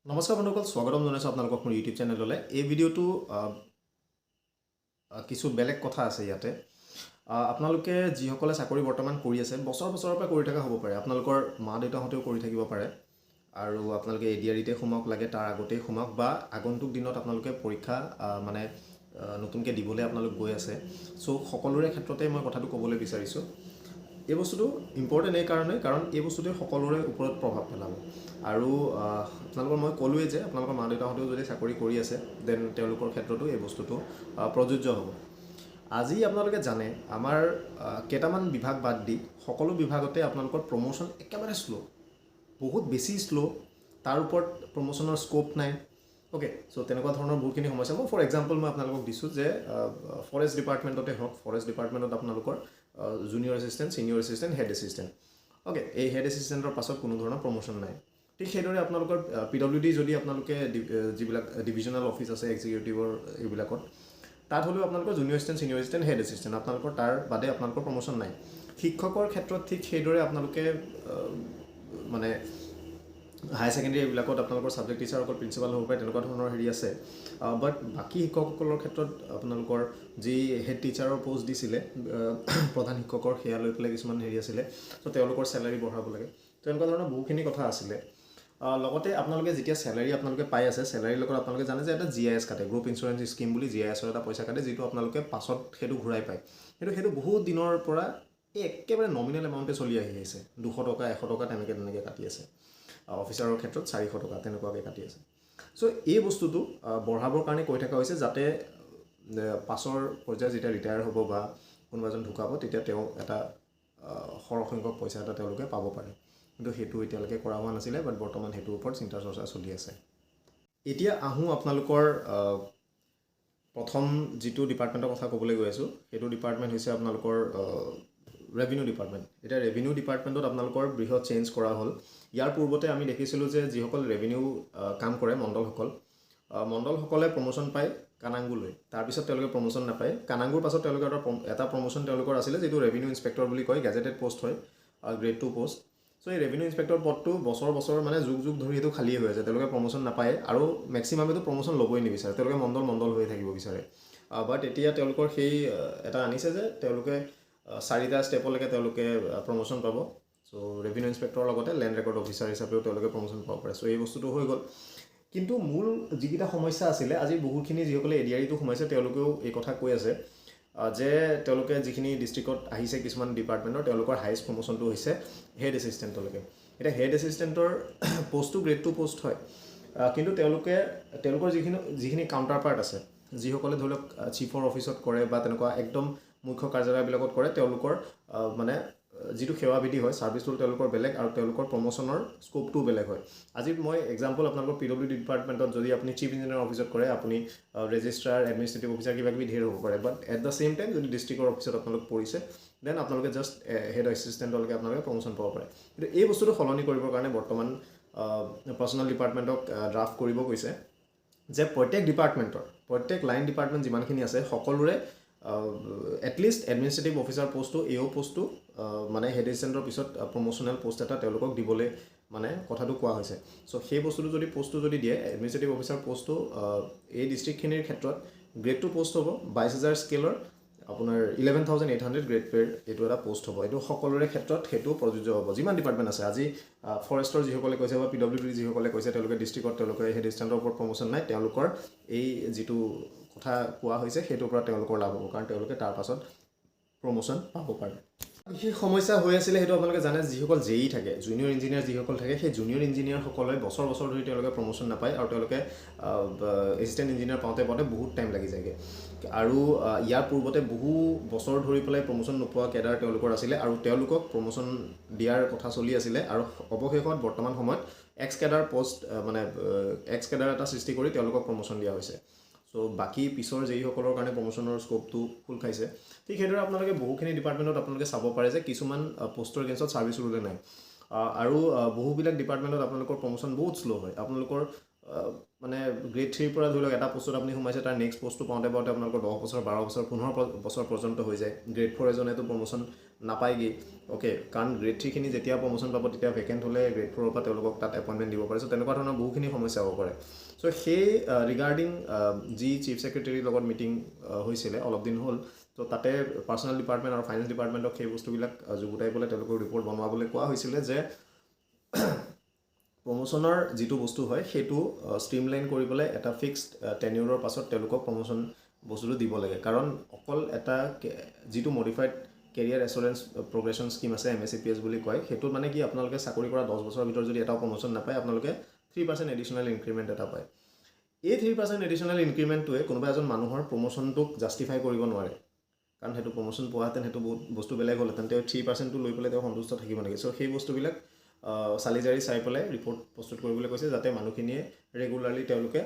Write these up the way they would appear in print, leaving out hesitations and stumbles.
নমস্কাৰ বন্ধুসকল, স্বাগতম জনাইছোঁ আপোনালোকক মোৰ ইউটিউব চেনেললৈ। এই ভিডিঅ'টো কিছু বেলেগ কথা আছে ইয়াতে। আপোনালোকে যিসকলে চাকৰি বৰ্তমান কৰি আছে, বছৰৰ পৰা কৰি থকা হ'ব পাৰে, আপোনালোকৰ মা দেউতাহঁতেও কৰি থাকিব পাৰে, আৰু আপোনালোকে ADREতে সোমাওক লাগে তাৰ আগতেই সোমাওক, বা আগন্তুক দিনত আপোনালোকে পৰীক্ষা মানে নতুনকৈ দিবলৈ আপোনালোক গৈ আছে। চ' সকলোৰে ক্ষেত্ৰতে মই কথাটো ক'বলৈ বিচাৰিছোঁ। এই বস্তুটো ইম্পৰ্টেণ্ট এই কাৰণে, কাৰণ এই বস্তুটোৱে সকলোৰে ওপৰত প্ৰভাৱ পেলাব। আৰু আপোনালোকৰ মই ক'লোৱেই যে আপোনালোকৰ মা দেউতাহঁতেও যদি চাকৰি কৰি আছে, দেন তেওঁলোকৰ ক্ষেত্ৰতো এই বস্তুটো প্ৰযোজ্য হ'ব। আজি আপোনালোকে জানে আমাৰ কেইটামান বিভাগ বাদ দি সকলো বিভাগতে আপোনালোকৰ প্ৰমোশ্যন একেবাৰে শ্ল', বহুত বেছি শ্ল', তাৰ ওপৰত প্ৰমোশ্যনৰ স্ক'প নাই। অ'কে, চ' তেনেকুৱা ধৰণৰ বহুতখিনি সমস্যা। মই ফৰ এক্সাম্পল মই আপোনালোকক দিছোঁ যে ফৰেষ্ট ডিপাৰ্টমেণ্টতে হওক, ফৰেষ্ট ডিপাৰ্টমেণ্টত আপোনালোকৰ junior assistant, senior assistant, head assistant. Okay, এই হেড এছিষ্টেণ্টৰ পাছত কোনো ধৰণৰ প্ৰমোশ্যন নাই। ঠিক সেইদৰে আপোনালোকৰ PWD যদি আপোনালোকে যিবিলাক ডিভিজনেল অফিচ আছে এক্সিকিউটিভৰ এইবিলাকত, তাত হ'লেও আপোনালোকৰ junior assistant, senior assistant, head assistant, আপোনালোকৰ তাৰ বাদে আপোনালোকৰ প্ৰমোশ্যন নাই। শিক্ষকৰ ক্ষেত্ৰত ঠিক সেইদৰে আপোনালোকে মানে হায়াৰ ছেকেণ্ডেৰী এইবিলাকত আপোনালোকৰ ছাবজেক্ট টিচাৰ অকল প্ৰিন্সিপাল হ'ব পাৰে, তেনেকুৱা ধৰণৰ হেৰি আছে। বাট বাকী শিক্ষকসকলৰ ক্ষেত্ৰত আপোনালোকৰ যি হেড টিচাৰৰ পষ্ট দিছিলে প্ৰধান শিক্ষকৰ, সেয়া লৈ পেলাই কিছুমান হেৰি আছিলে। চ' তেওঁলোকৰ চেলাৰী বঢ়াব লাগে, তেনেকুৱা ধৰণৰ বহুখিনি কথা আছিলে। লগতে আপোনালোকে যেতিয়া চেলাৰী আপোনালোকে পাই আছে, চেলাৰীৰ লগত আপোনালোকে জানে যে এটা GIS কাটে, গ্ৰুপ ইঞ্চুৰেঞ্চ স্কিম বুলি GISৰ এটা পইচা কাটে, যিটো আপোনালোকে পাছত সেইটো ঘূৰাই পায়। সেইটো বহুত দিনৰ পৰা এই একেবাৰে নমিনেল এমাউণ্টে চলি আহি আছে। 200 টকা, 100 টকা তেনেকৈ কাটি আছে। অফিচাৰৰ ক্ষেত্ৰত 400 টকা তেনেকুৱাকৈ কাটি আছে। চ' এই বস্তুটো বঢ়াবৰ কাৰণে কৈ থকা হৈছে, যাতে পাছৰ পৰ্যায়ত যেতিয়া ৰিটায়াৰ হ'ব বা কোনোবা এজন ঢুকাব, তেতিয়া তেওঁ এটা সৰহসংখ্যক পইচা এটা তেওঁলোকে পাব পাৰে। কিন্তু সেইটো এতিয়ালৈকে কৰা হোৱা নাছিলে, বাট বৰ্তমান সেইটোৰ ওপৰত চিন্তা চৰ্চা চলি আছে। এতিয়া আহোঁ আপোনালোকৰ প্ৰথম যিটো ডিপাৰ্টমেণ্টৰ কথা ক'বলৈ গৈ আছোঁ, সেইটো ডিপাৰ্টমেণ্ট হৈছে আপোনালোকৰ ৰেভিনিউ ডিপাৰ্টমেণ্ট। এতিয়া ৰেভিনিউ ডিপাৰ্টমেণ্টত আপোনালোকৰ বৃহৎ চেঞ্জ কৰা হ'ল। ইয়াৰ পূৰ্বতে আমি দেখিছিলোঁ যে যিসকল ৰেভিনিউ কাম কৰে মণ্ডলসকলে প্ৰমোশ্যন পায় কানাংগুলৈ, তাৰপিছত তেওঁলোকে প্ৰমোশ্যন নাপায়। কানাংগুৰ পাছত তেওঁলোকৰ এটা প্ৰমোশ্যন তেওঁলোকৰ আছিলে, যিটো ৰেভিনিউ ইনস্পেক্টৰ বুলি কয়, গেজেটেড পষ্ট হয়, গ্ৰেড 2 পষ্ট। চ' এই ৰেভিনিউ ইনস্পেক্টৰ পদটো বছৰ মানে যুগ ধৰি সেইটো খালীয়ে হৈ আছে, তেওঁলোকে প্ৰমোশ্যন নাপায়, আৰু মেক্সিমামেতো প্ৰমোশ্যন ল'বই নিবিচাৰে, তেওঁলোকে মণ্ডল হৈ থাকিব বিচাৰে। বাট এতিয়া তেওঁলোকৰ সেই এটা আনিছে যে তেওঁলোকে 4টা ষ্টেপলৈকে তেওঁলোকে প্ৰমোশ্যন পাব। চ' ৰেভিনিউ ইনস্পেক্টৰৰ লগতে লেণ্ড ৰেকৰ্ড অফিচাৰ হিচাপেও তেওঁলোকে প্ৰমোশ্যন পাব পাৰে। চ' এই বস্তুটো হৈ গ'ল। কিন্তু মূল যিকেইটা সমস্যা আছিলে, আজি বহুখিনি যিসকলে ADREটো সোমাইছে তেওঁলোকেও এই কথা কৈ আছে যে তেওঁলোকে যিখিনি ডিষ্ট্ৰিক্টত আহিছে কিছুমান ডিপাৰ্টমেণ্টৰ, তেওঁলোকৰ হাইয়েষ্ট প্ৰমোশ্যনটো হৈছে হেড এছিষ্টেণ্টলৈকে। এতিয়া হেড এছিষ্টেণ্টৰ পষ্টটো গ্ৰেড 2 পষ্ট হয়, কিন্তু তেওঁলোকৰ যিখিনি কাউণ্টাৰ পাৰ্ট আছে, যিসকলে ধৰি লওক চিফৰ অফিচত কৰে বা তেনেকুৱা একদম মুখ্য কাৰ্যালয়বিলাকত কৰে, তেওঁলোকৰ মানে যিটো সেৱাবিধি হয়, ছাৰ্ভিচটো তেওঁলোকৰ বেলেগ, আৰু তেওঁলোকৰ প্ৰমোশ্যনৰ স্ক'পটোও বেলেগ হয়। আজি মই এক্সাম্পল আপোনালোকৰ PWD ডিপাৰ্টমেণ্টত যদি আপুনি চিফ ইঞ্জিনিয়াৰ অফিচত কৰে, আপুনি ৰেজিষ্ট্ৰাৰ, এডমিনিষ্ট্ৰেটিভ অফিচাৰ কিবাকিবি ধেৰ হ'ব পাৰে। But at the same time যদি ডিষ্ট্ৰিক্টৰ অফিচত আপোনালোক পৰিছে, দেন আপোনালোকে জাষ্ট হেড এছিষ্টেণ্টলৈকে আপোনালোকে প্ৰমোশ্যন পাব পাৰে। কিন্তু এই বস্তুটো সলনি কৰিবৰ কাৰণে বৰ্তমান পাৰ্চনেল ডিপাৰ্টমেণ্টক ড্ৰাফ্ট কৰিব কৈছে যে প্ৰত্যেক লাইন ডিপাৰ্টমেণ্ট যিমানখিনি আছে, সকলোৰে এটলিষ্ট এডমিনিষ্ট্ৰেটিভ অফিচাৰ পষ্টটো, AO পষ্টটো মানে হেড এছিষ্টেণ্টৰ পিছত প্ৰমোশ্যনেল পষ্ট এটা তেওঁলোকক দিবলৈ মানে কথাটো কোৱা হৈছে। চ' সেই বস্তুটো যদি পষ্টটো যদি দিয়ে, এডমিনিষ্ট্ৰেটিভ অফিচাৰ পষ্টটো এই ডিষ্ট্ৰিক্টখিনিৰ ক্ষেত্ৰত গ্ৰেড 2 পষ্ট হ'ব, 22,000 স্কেলৰ আপোনাৰ 11,800 গ্ৰেড পে'ৰ এইটো এটা পষ্ট হ'ব। এইটো সকলোৰে ক্ষেত্ৰত সেইটো প্ৰযোজ্য হ'ব, যিমান ডিপাৰ্টমেণ্ট আছে। আজি ফৰেষ্টৰ যিসকলে কৈছে বা PWD যিসকলে কৈছে তেওঁলোকে ডিষ্ট্ৰিক্টত তেওঁলোকে হেড এছিষ্টেণ্টৰ ওপৰত প্ৰমোশ্যন নাই, তেওঁলোকৰ এই যিটো কথা কোৱা হৈছে সেইটোৰ পৰা তেওঁলোকৰ লাভ হ'ব, কাৰণ তেওঁলোকে তাৰ পাছত প্ৰমোশ্যন পাব পাৰে। বিশেষ সমস্যা হৈ আছিলে সেইটো আপোনালোকে জানে, যিসকল JE থাকে, জুনিয়ৰ ইঞ্জিনিয়াৰ যিসকল থাকে, সেই জুনিয়ৰ ইঞ্জিনিয়াৰসকলে বছৰ ধৰি তেওঁলোকে প্ৰমোশ্যন নাপায়, আৰু তেওঁলোকে এছিষ্টেণ্ট ইঞ্জিনিয়াৰ পাওঁতে বহুত টাইম লাগি যায়গৈ। আৰু ইয়াৰ পূৰ্বতে বহু বছৰ ধৰি পেলাই প্ৰমোশ্যন নোপোৱা কেডাৰ তেওঁলোকৰ আছিলে, আৰু তেওঁলোকক প্ৰমোশ্যন দিয়াৰ কথা চলি আছিলে, আৰু অৱশেষত বৰ্তমান সময়ত এক্স কেডাৰ পষ্ট মানে এক্স কেডাৰ এটা সৃষ্টি কৰি তেওঁলোকক প্ৰমোশ্যন দিয়া হৈছে। চ' বাকী পিছৰ যিসকলৰ কাৰণে প্ৰমোশ্যনৰ স্ক'পটো খোল খাইছে। ঠিক সেইদৰে আপোনালোকে বহুখিনি ডিপাৰ্টমেণ্টত আপোনালোকে চাব পাৰে যে কিছুমান পষ্টৰ এগেইনষ্টত ছাৰ্ভিচ ৰুলে নাই, আৰু বহুবিলাক ডিপাৰ্টমেণ্টত আপোনালোকৰ প্ৰমোশ্যন বহুত শ্ল' হয়। আপোনালোকৰ মানে গ্ৰেড 3ৰ পৰা ধৰি লওক এটা পোষ্টত আপুনি সোমাইছে তাৰ নেক্সট পোষ্টটো পাওঁতে পাওঁতে আপোনালোকৰ 10 বছৰ 12 বছৰ 15 বছৰ পৰ্যন্ত হৈ যায় গ্ৰেড 4 এজনেতো প্ৰমোশ্যন নাপায়গৈ অ'কে কাৰণ গ্ৰেড 3খিনি যেতিয়া প্ৰমোশ্যন পাব তেতিয়া ভেকেণ্ট হ'লে গ্ৰেড 4ৰ পৰা তেওঁলোকক তাত এপইণ্টমেণ্ট দিব পাৰে চ' তেনেকুৱা ধৰণৰ বহুখিনি সমস্যা হ'ব পাৰে চ' সেই ৰিগাৰ্ডিং যি চিফ ছেক্ৰেটেৰীৰ লগত মিটিং হৈছিলে অলপ দিন হ'ল ত' তাতে পাৰ্চনেল ডিপাৰ্টমেণ্ট আৰু ফাইনেন্স ডিপাৰ্টমেণ্টক সেই বস্তুবিলাক যুগুতাই পেলাই তেওঁলোকৰ ৰিপৰ্ট বনোৱাবলৈ কোৱা হৈছিলে যে প্ৰমোশ্যনৰ যিটো বস্তু হয় সেইটো ষ্ট্ৰীমলাইন কৰি পেলাই এটা ফিক্সড টেনিয়ৰৰ পাছত তেওঁলোকক প্ৰমোশ্যন বস্তুটো দিব লাগে কাৰণ অকল এটা যিটো modified career assurance progression scheme আছে MSCPS বুলি কয় সেইটোত মানে কি আপোনালোকে চাকৰি কৰা 10 বছৰৰ ভিতৰত যদি এটাও প্ৰমোশ্যন নাপায় আপোনালোকে 3% এডিশ্যনেল ইনক্ৰিমেণ্ট এটা পায় এই 3% এডিশ্যনেল ইনক্ৰিমেণ্টটোৱে কোনোবা এজন মানুহৰ প্ৰমোশ্যনটোক জাষ্টিফাই কৰিব নোৱাৰে কাৰণ সেইটো প্ৰমোশ্যন পোৱাহেঁতেন সেইটো বহুত বস্তু বেলেগ হ'লহেঁতেন তেওঁ 3%টো লৈ পেলাই তেওঁ সন্তুষ্ট থাকিব নেকি চ' সেই বস্তুবিলাক চালি জাৰি চাই পেলাই ৰিপৰ্ট প্ৰস্তুত কৰিবলৈ কৈছে যাতে মানুহখিনিয়ে ৰেগুলাৰলি তেওঁলোকে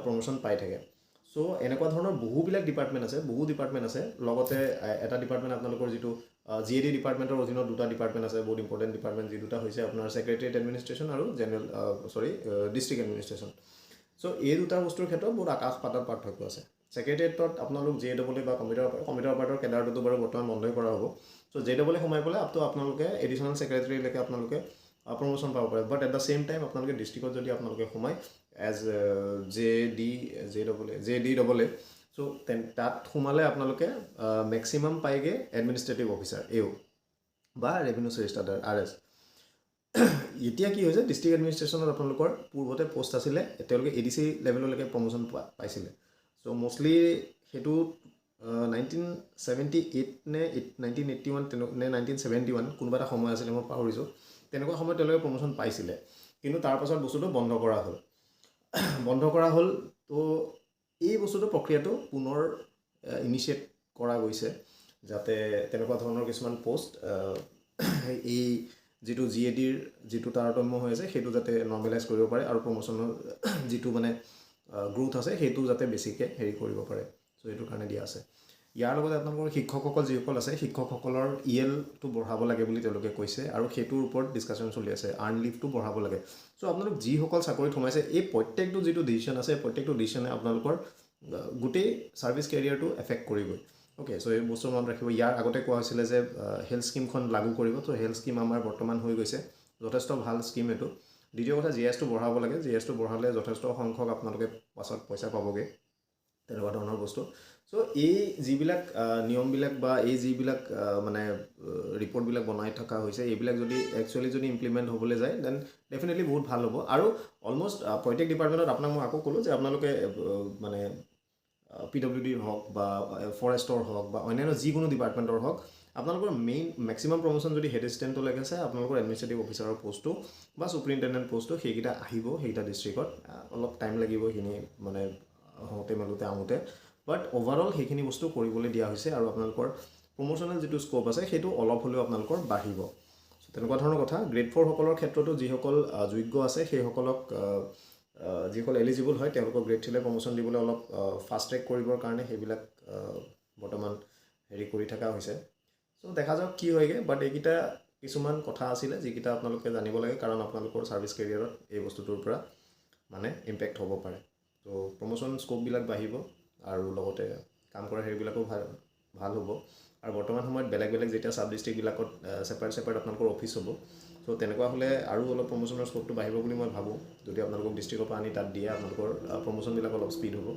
প্ৰমোশ্যন পাই থাকে চ' এনেকুৱা ধৰণৰ বহুবিলাক ডিপাৰ্টমেণ্ট আছে লগতে এটা ডিপাৰ্টমেণ্ট আপোনালোকৰ যিটো GAD ডিপাৰ্টমেণ্টৰ অধীনত দুটা ডিপাৰ্টমেণ্ট আছে বহুত ইম্পৰ্টেণ্ট ডিপাৰ্টমেণ্ট যি দুটা হৈছে আপোনাৰ ছেক্ৰেটেৰিয়েট এডমিনিষ্ট্ৰেশ্যন আৰু ডিষ্ট্ৰিক্ট এডমিনিষ্ট্ৰেশ্যন চ' এই দুটা বস্তুৰ ক্ষেত্ৰত বহুত আকাশ পাতাল পাৰ্থক্য আছে ছেক্ৰেটেৰিয়েটত আপোনালোক JAA বা কম্পিউটাৰ অপাৰেটৰ কেডাৰটোতো বাৰু বৰ্তমান বন্ধই কৰা হ'ব চ' JAA সোমাই পেলাই আপটো আপোনালোকে এডিশ্যনেল ছেক্ৰেটেৰীলৈকে আপোনালোকে প্ৰমোশ্যন পাব পাৰে but at the same time আপোনালোকে ডিষ্ট্ৰিক্টত যদি আপোনালোকে সোমায় এজ JDAA চ' তাত সোমালে আপোনালোকে মেক্সিমাম পায়গৈ এডমিনিষ্ট্ৰেটিভ অফিচাৰ AO বা ৰেভিনিউ ৰেজিষ্টাৰ RS এতিয়া কি হৈছে ডিষ্ট্ৰিক্ট এডমিনিষ্ট্ৰেশ্যনত আপোনালোকৰ পূৰ্বতে পোষ্ট আছিলে তেওঁলোকে ADC লেভেললৈকে প্ৰমোশ্যন পাইছিলে চ' মষ্টলি সেইটো 1978 নে 1981 নে 1971 কোনোবা এটা সময় আছিলে মই পাহৰিছোঁ তেনেকুৱা সময়ত তেওঁলোকে প্ৰমোশ্যন পাইছিলে কিন্তু তাৰ পাছত বস্তুটো বন্ধ কৰা হ'ল তো এই বস্তুটো প্ৰক্ৰিয়াটো পুনৰ ইনিচিয়েট কৰা গৈছে যাতে তেনেকুৱা ধৰণৰ কিছুমান পোষ্ট এই যিটো GADৰ যিটো তাৰতম্য হৈ আছে সেইটো যাতে নৰ্মেলাইজ কৰিব পাৰে আৰু প্ৰমোশ্যনৰ যিটো মানে গ্ৰোথ আছে সেইটো যাতে বেছিকৈ হেৰি কৰিব পাৰে চ' এইটোৰ কাৰণে দিয়া আছে ইয়াৰ লগতে আপোনালোকৰ শিক্ষকসকল যিসকল আছে শিক্ষকসকলৰ ELটো বঢ়াব লাগে বুলি তেওঁলোকে কৈছে আৰু সেইটোৰ ওপৰত ডিছকাশ্যন চলি আছে আৰ্ণ লিভটো বঢ়াব লাগে চ' আপোনালোক যিসকল চাকৰিত সোমাইছে এই প্ৰত্যেকটো যিটো ডিচিশ্যন আছে প্ৰত্যেকটো ডিচিশ্যনে আপোনালোকৰ গোটেই ছাৰ্ভিচ কেৰিয়াৰটো এফেক্ট কৰিবই অ'কে চ' এই বস্তু মনত ৰাখিব ইয়াৰ আগতে কোৱা হৈছিলে যে হেল্থ স্কিমখন লাগু কৰিব ত' হেল্থ স্কিম আমাৰ বৰ্তমান হৈ গৈছে যথেষ্ট ভাল স্কিম এইটো দ্বিতীয় কথা GSটো বঢ়াব লাগে GSটো বঢ়ালে যথেষ্ট সংখ্যক আপোনালোকে পাছত পইচা পাবগৈ তেনেকুৱা ধৰণৰ বস্তু চ' এই যিবিলাক নিয়মবিলাক বা এই যিবিলাক মানে ৰিপৰ্টবিলাক বনাই থকা হৈছে এইবিলাক যদি একচুৱেলি যদি ইমপ্লিমেণ্ট হ'বলৈ যায় দেন ডেফিনেটলি বহুত ভাল হ'ব আৰু অলমষ্ট প্ৰত্যেক ডিপাৰ্টমেণ্টত আপোনাক মই আকৌ ক'লোঁ যে আপোনালোকে মানে PWDৰ হওক বা ফৰেষ্টৰ হওক বা অন্যান্য যিকোনো ডিপাৰ্টমেণ্টৰ হওক আপোনালোকৰ মেক্সিমাম প্ৰমোশ্যন যদি হেড এছিষ্টেণ্টলৈকে আছে আপোনালোকৰ এডমিনিষ্ট্ৰেটিভ অফিচাৰৰ পোষ্টটো বা ছুপাৰিণ্টেণ্ডেণ্ট পোষ্টটো সেইকেইটা আহিব সেইকেইটা ডিষ্ট্ৰিক্টত অলপ টাইম লাগিব সেইখিনি মানে হওঁতে মেলোতে আহোঁতে বাট অভাৰঅল সেইখিনি বস্তু কৰিবলৈ দিয়া হৈছে আৰু আপোনালোকৰ প্ৰমোশ্যনেল যিটো স্ক'প আছে সেইটো অলপ হ'লেও আপোনালোকৰ বাঢ়িব চ' তেনেকুৱা ধৰণৰ কথা গ্ৰেড 4 সকলৰ ক্ষেত্ৰতো যিসকল যোগ্য আছে সেইসকলক যিসকল এলিজিবল হয় তেওঁলোকক গ্ৰেড 3লৈ প্ৰমোশ্যন দিবলৈ অলপ ফাষ্ট ট্ৰেক কৰিবৰ কাৰণে সেইবিলাক বৰ্তমান হেৰি কৰি থকা হৈছে চ' দেখা যাওক কি হয়গৈ বাট এইকেইটা কিছুমান কথা আছিলে যিকেইটা আপোনালোকে জানিব লাগে কাৰণ আপোনালোকৰ ছাৰ্ভিচ কেৰিয়াৰত এই বস্তুটোৰ পৰা মানে ইম্পেক্ট হ'ব পাৰে ত' প্ৰমোশ্যন স্ক'পবিলাক বাঢ়িব আৰু লগতে কাম কৰা হেৰিবিলাকো ভাল হ'ব আৰু বৰ্তমান সময়ত বেলেগ যেতিয়া ছাব ডিষ্ট্ৰিক্টবিলাকত ছেপাৰেট আপোনালোকৰ অফিচ হ'ব চ' তেনেকুৱা হ'লে আৰু অলপ প্ৰমোশ্যনৰ স্ক'পটো বাঢ়িব বুলি মই ভাবোঁ যদি আপোনালোকক ডিষ্ট্ৰিক্টৰ পৰা আনি তাত দিয়ে আপোনালোকৰ প্ৰমোশ্যনবিলাক অলপ স্পীড হ'ব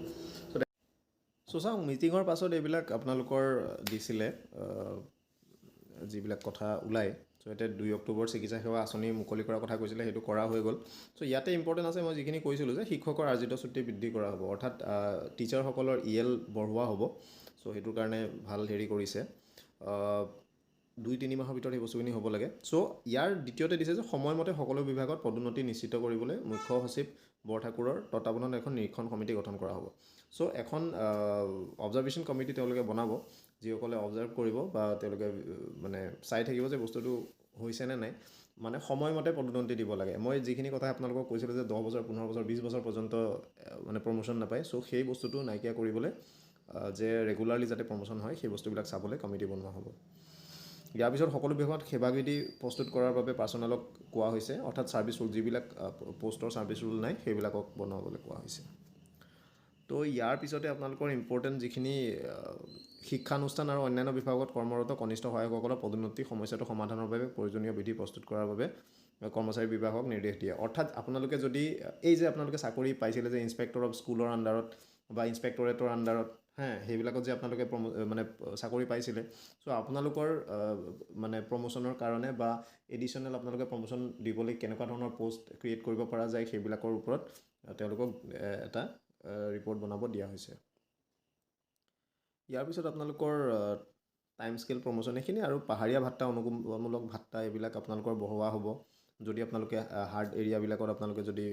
চ' চাওঁ মিটিঙৰ পাছত এইবিলাক আপোনালোকৰ দিছিলে যিবিলাক কথা ওলায় চ' এতিয়া 2 অক্টোবৰ চিকিৎসা সেৱা আঁচনি মুকলি কৰাৰ কথা কৈছিলে সেইটো কৰা হৈ গ'ল চ' ইয়াতে ইম্পৰ্টেণ্ট আছে মই যিখিনি কৈছিলোঁ যে শিক্ষকৰ আৰ্জিত ছুটি বৃদ্ধি কৰা হ'ব অৰ্থাৎ টিচাৰসকলৰ EL বঢ়োৱা হ'ব চ' সেইটোৰ কাৰণে ভাল হেৰি কৰিছে 2-3 মাহৰ ভিতৰত এই বস্তুখিনি হ'ব লাগে চ' ইয়াৰ দ্বিতীয়তে দিছে যে সময়মতে সকলো বিভাগত পদোন্নতি নিশ্চিত কৰিবলৈ মুখ্য সচিব বৰঠাকুৰৰ তত্বাৱধানত এখন নিৰীক্ষণ সমিতি গঠন কৰা হ'ব চ' এখন অবজাৰ্ভেশ্যন কমিটি তেওঁলোকে বনাব যিসকলে অবজাৰ্ভ কৰিব বা তেওঁলোকে মানে চাই থাকিব যে বস্তুটো হৈছে নে নাই মানে সময়মতে পদোন্নতি দিব লাগে মই যিখিনি কথা আপোনালোকক কৈছিলোঁ যে 10 বছৰ 15 বছৰ 20 বছৰ পৰ্যন্ত মানে প্ৰমোশ্যন নাপায় চ' সেই বস্তুটো নাইকিয়া কৰিবলৈ যে ৰেগুলাৰলি যাতে প্ৰমোশ্যন হয় সেই বস্তুবিলাক চাবলৈ কমিটি বনোৱা হ'ব ইয়াৰ পিছত সকলো বিভাগত সেৱাবিধি প্ৰস্তুত কৰাৰ বাবে পাৰ্চনেলক কোৱা হৈছে, অৰ্থাৎ ছাৰ্ভিচ ৰুল যিবিলাক পোষ্টৰ ছাৰ্ভিচ ৰুল নাই সেইবিলাকক বনাবলৈ কোৱা হৈছে। তো ইয়াৰ পিছতে আপোনালোকৰ ইম্পৰ্টেণ্ট যিখিনি শিক্ষানুষ্ঠান আৰু অন্যান্য বিভাগত কৰ্মৰত কনিষ্ঠ সহায়কসকলৰ পদোন্নতি সমস্যাটো সমাধানৰ বাবে প্ৰয়োজনীয় বিধি প্ৰস্তুত কৰাৰ বাবে কৰ্মচাৰী বিভাগক নিৰ্দেশ দিয়ে। অৰ্থাৎ আপোনালোকে যদি এই যে আপোনালোকে চাকৰি পাইছিলে যে ইনস্পেক্টৰ অফ স্কুলৰ আণ্ডাৰত বা ইনস্পেক্টৰেটৰ আণ্ডাৰত সেইবিলাকত যে আপোনালোকে মানে চাকৰি পাইছিলে, চ' আপোনালোকৰ মানে প্ৰমোশ্যনৰ কাৰণে বা এডিশ্যনেল আপোনালোকে প্ৰমোশ্যন দিবলৈ কেনেকুৱা ধৰণৰ পষ্ট ক্ৰিয়েট কৰিব পৰা যায় সেইবিলাকৰ ওপৰত তেওঁলোকক এটা ৰিপৰ্ট বনাব দিয়া হৈছে। ইয়াৰ পিছত আপোনালোকৰ টাইম স্কেল প্ৰমোশ্যন এইখিনি আৰু পাহাৰীয়া ভাত্তা অনুকূলমূলক ভাত্তা এইবিলাক আপোনালোকৰ বঢ়োৱা হ'ব যদি আপোনালোকে হাৰ্ড এৰিয়াবিলাকত আপোনালোকে যদি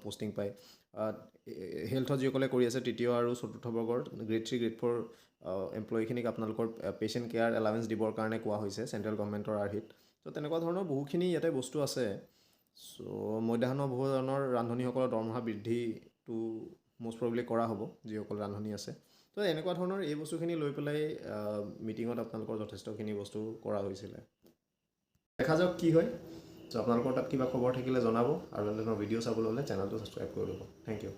পষ্টিং পায়। হেল্থত যিসকলে কৰি আছে তৃতীয় আৰু চতুৰ্থ বৰ্গৰ গ্ৰেড 3 গ্ৰেড 4 এমপ্লয়ীখিনিক আপোনালোকৰ পেচেণ্ট কেয়াৰ এলাৱেঞ্চ দিবৰ কাৰণে কোৱা হৈছে চেণ্ট্ৰেল গভৰ্ণমেণ্টৰ আৰ্হিত। ত' তেনেকুৱা ধৰণৰ বহুখিনি ইয়াতে বস্তু আছে। চ' মধ্যাহ্ন ভোজনৰ ৰান্ধনীসকলৰ দৰমহা বৃদ্ধিটো মষ্ট প্ৰবেবলি কৰা হ'ব যিসকল ৰান্ধনী আছে। তো এনেকুৱা ধৰণৰ এই বস্তুখিনি লৈ পেলাই মিটিঙত আপোনালোকৰ যথেষ্টখিনি বস্তু কৰা হৈছিলে। দেখা যাওক কি হয়। চ' আপোনালোকৰ তাত কিবা খবৰ থাকিলে জনাব আৰু এনেধৰণৰ ভিডিঅ' চাবলৈ হ'লে চেনেলটো ছাবস্ক্ৰাইব কৰি ল'ব। Thank U.